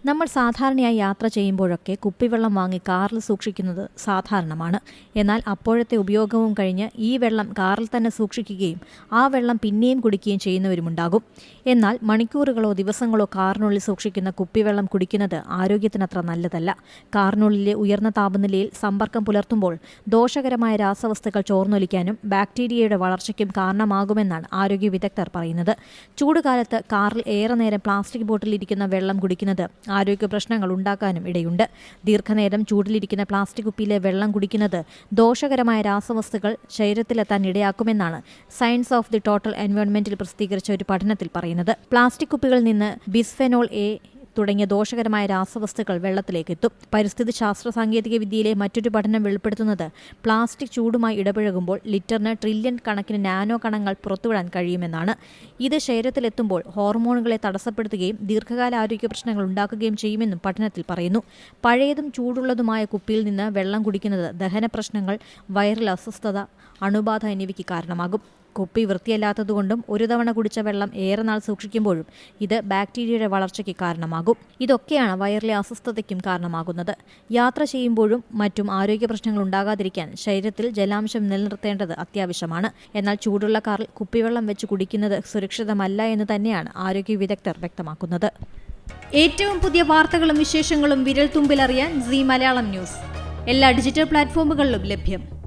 നമ്മൾ സാധാരണയായി യാത്ര ചെയ്യുമ്പോഴൊക്കെ കുപ്പിവെള്ളം വാങ്ങി കാറിൽ സൂക്ഷിക്കുന്നത് സാധാരണമാണ്. എന്നാൽ അപ്പോഴത്തെ ഉപയോഗവും കഴിഞ്ഞ് ഈ വെള്ളം കാറിൽ തന്നെ സൂക്ഷിക്കുകയും ആ വെള്ളം പിന്നെയും കുടിക്കുകയും ചെയ്യുന്നവരുമുണ്ടാകും. എന്നാൽ മണിക്കൂറുകളോ ദിവസങ്ങളോ കാറിനുള്ളിൽ സൂക്ഷിക്കുന്ന കുപ്പിവെള്ളം കുടിക്കുന്നത് ആരോഗ്യത്തിനത്ര നല്ലതല്ല. കാറിനുള്ളിലെ ഉയർന്ന താപനിലയിൽ സമ്പർക്കം പുലർത്തുമ്പോൾ ദോഷകരമായ രാസവസ്തുക്കൾ ചോർന്നൊലിക്കാനും ബാക്ടീരിയയുടെ വളർച്ചയ്ക്കും കാരണമാകുമെന്നാണ് ആരോഗ്യ വിദഗ്ധർ പറയുന്നത്. ചൂടുകാലത്ത് കാറിൽ ഏറെ നേരം പ്ലാസ്റ്റിക് ബോട്ടിലിരിക്കുന്ന വെള്ളം കുടിക്കുന്നത് ആരോഗ്യ പ്രശ്നങ്ങൾ ഉണ്ടാക്കാനും ഇടയുണ്ട്. ദീർഘനേരം ചൂടിലിരിക്കുന്ന പ്ലാസ്റ്റിക് കുപ്പിയിലെ വെള്ളം കുടിക്കുന്നത് ദോഷകരമായ രാസവസ്തുക്കൾ ശരീരത്തിലെത്താൻ ഇടയാക്കുമെന്നാണ് സയൻസ് ഓഫ് ദി ടോട്ടൽ എൻവയോൺമെന്റിൽ പ്രസിദ്ധീകരിച്ച ഒരു പഠനത്തിൽ പറയുന്നത്. പ്ലാസ്റ്റിക് കുപ്പികളിൽ നിന്ന് ബിസ്ഫെനോൾ എ തുടങ്ങിയ ദോഷകരമായ രാസവസ്തുക്കൾ വെള്ളത്തിലേക്കെത്തും. പരിസ്ഥിതി ശാസ്ത്ര സാങ്കേതിക വിദ്യയിലെ മറ്റൊരു പഠനം വെളിപ്പെടുത്തുന്നത് പ്ലാസ്റ്റിക് ചൂടുമായി ഇടപഴകുമ്പോൾ ലിറ്ററിന് ട്രില്യൺ കണക്കിന് നാനോ കണങ്ങൾ പുറത്തുവിടാൻ കഴിയുമെന്നാണ്. ഇത് ശരീരത്തിലെത്തുമ്പോൾ ഹോർമോണുകളെ തടസ്സപ്പെടുത്തുകയും ദീർഘകാല ആരോഗ്യ പ്രശ്നങ്ങൾ ഉണ്ടാക്കുകയും ചെയ്യുമെന്നും പഠനത്തിൽ പറയുന്നു. പഴയതും ചൂടുള്ളതുമായ കുപ്പിയിൽ നിന്ന് വെള്ളം കുടിക്കുന്നത് ദഹന പ്രശ്നങ്ങൾ, വയറിൽ അസ്വസ്ഥത, അണുബാധ എന്നിവയ്ക്ക് കാരണമാകും. കുപ്പി വൃത്തിയല്ലാത്തതുകൊണ്ടും ഒരു തവണ കുടിച്ച വെള്ളം ഏറെ നാൾ സൂക്ഷിക്കുമ്പോഴും ഇത് ബാക്ടീരിയയുടെ വളർച്ചയ്ക്ക് കാരണമാകും. ഇതൊക്കെയാണ് വയറിലെ അസ്വസ്ഥതയ്ക്കും കാരണമാകുന്നത്. യാത്ര ചെയ്യുമ്പോഴും മറ്റും ആരോഗ്യ പ്രശ്നങ്ങൾ ഉണ്ടാകാതിരിക്കാൻ ശരീരത്തിൽ ജലാംശം നിലനിർത്തേണ്ടത് അത്യാവശ്യമാണ്. എന്നാൽ ചൂടുള്ള കാറിൽ കുപ്പിവെള്ളം വെച്ച് കുടിക്കുന്നത് സുരക്ഷിതമല്ല എന്ന് തന്നെയാണ് ആരോഗ്യ വിദഗ്ധർ വ്യക്തമാക്കുന്നത്. ഏറ്റവും പുതിയ വാർത്തകളും വിശേഷങ്ങളും വിരൽ തുമ്പിലറിയാൻ സീ മലയാളം ന്യൂസ് എല്ലാ ഡിജിറ്റൽ പ്ലാറ്റ്ഫോമുകളിലും ലഭ്യം.